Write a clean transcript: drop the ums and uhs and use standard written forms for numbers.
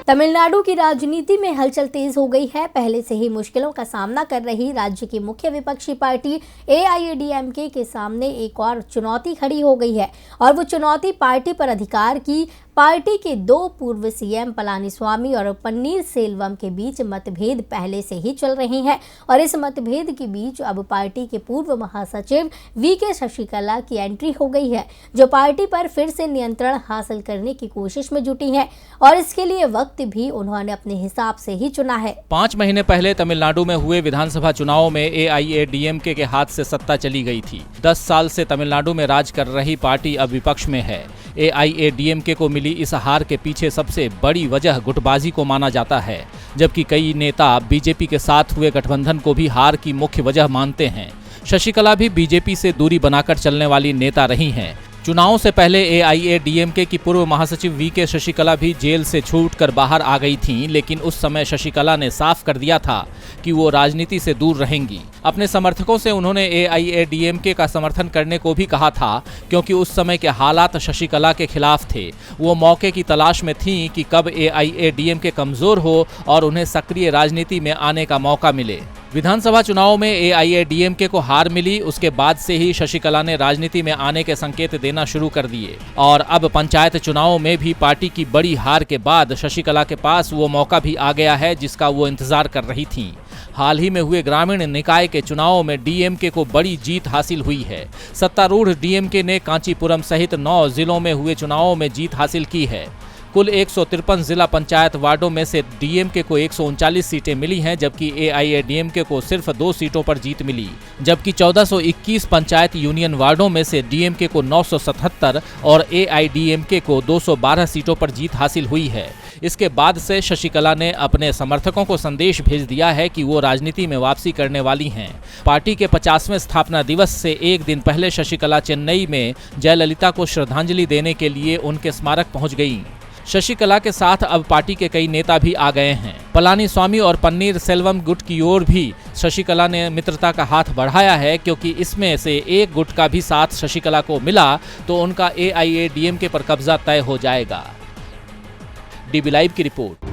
तमिलनाडु की राजनीति में हलचल तेज हो गई है। पहले से ही मुश्किलों का सामना कर रही राज्य की मुख्य विपक्षी पार्टी AIADMK के सामने एक और चुनौती खड़ी हो गई है और वो चुनौती पार्टी पर अधिकार की। पार्टी के दो पूर्व CM पलानीस्वामी और पन्नीर सेल्वम के बीच मतभेद पहले से ही चल रहे हैं और इस मतभेद के बीच अब पार्टी के पूर्व महासचिव VK शशिकला की एंट्री हो गई है, जो पार्टी पर फिर से नियंत्रण हासिल करने की कोशिश में जुटी है और इसके लिए वक्त भी उन्होंने अपने हिसाब से ही चुना है। 5 महीने पहले तमिलनाडु में हुए विधानसभा चुनाव में AIADMK के हाथ से सत्ता चली गई थी। 10 साल से तमिलनाडु में राज कर रही पार्टी अब विपक्ष में है। AIADMK को मिली इस हार के पीछे सबसे बड़ी वजह गुटबाजी को माना जाता है, जबकि कई नेता बीजेपी के साथ हुए गठबंधन को भी हार की मुख्य वजह मानते हैं। शशिकला भी बीजेपी से दूरी बनाकर चलने वाली नेता रही हैं। चुनाव से पहले AIADMK की पूर्व महासचिव VK शशिकला भी जेल से छूटकर बाहर आ गई थीं, लेकिन उस समय शशिकला ने साफ कर दिया था कि वो राजनीति से दूर रहेंगी। अपने समर्थकों से उन्होंने AIADMK का समर्थन करने को भी कहा था, क्योंकि उस समय के हालात शशिकला के खिलाफ थे। वो मौके की तलाश में थीं कि कब AIADMK कमजोर हो और उन्हें सक्रिय राजनीति में आने का मौका मिले। विधानसभा चुनाव में AIADMK को हार मिली, उसके बाद से ही शशिकला ने राजनीति में आने के संकेत देना शुरू कर दिए और अब पंचायत चुनाव में भी पार्टी की बड़ी हार के बाद शशिकला के पास वो मौका भी आ गया है जिसका वो इंतजार कर रही थीं। हाल ही में हुए ग्रामीण निकाय के चुनाव में DMK को बड़ी जीत हासिल हुई है। सत्तारूढ़ DMK ने कांचीपुरम सहित 9 जिलों में हुए चुनावों में जीत हासिल की है। कुल 153 जिला पंचायत वार्डों में से DMK को 139 सीटें मिली हैं, जबकि AIADMK को सिर्फ 2 सीटों पर जीत मिली। जबकि 1421 पंचायत यूनियन वार्डों में से DMK को 977 और AIADMK को 212 सीटों पर जीत हासिल हुई है। इसके बाद से शशिकला ने अपने समर्थकों को संदेश भेज दिया है कि वो राजनीति में वापसी करने वाली हैं। पार्टी के 50वें स्थापना दिवस से एक दिन पहले शशिकला चेन्नई में जयललिता को श्रद्धांजलि देने के लिए उनके स्मारक पहुंच गईं। शशिकला के साथ अब पार्टी के कई नेता भी आ गए हैं। पलानीस्वामी और पन्नीर सेल्वम गुट की ओर भी शशिकला ने मित्रता का हाथ बढ़ाया है, क्योंकि इसमें से एक गुट का भी साथ शशिकला को मिला तो उनका AIADMK पर कब्जा तय हो जाएगा। DB लाइव की रिपोर्ट।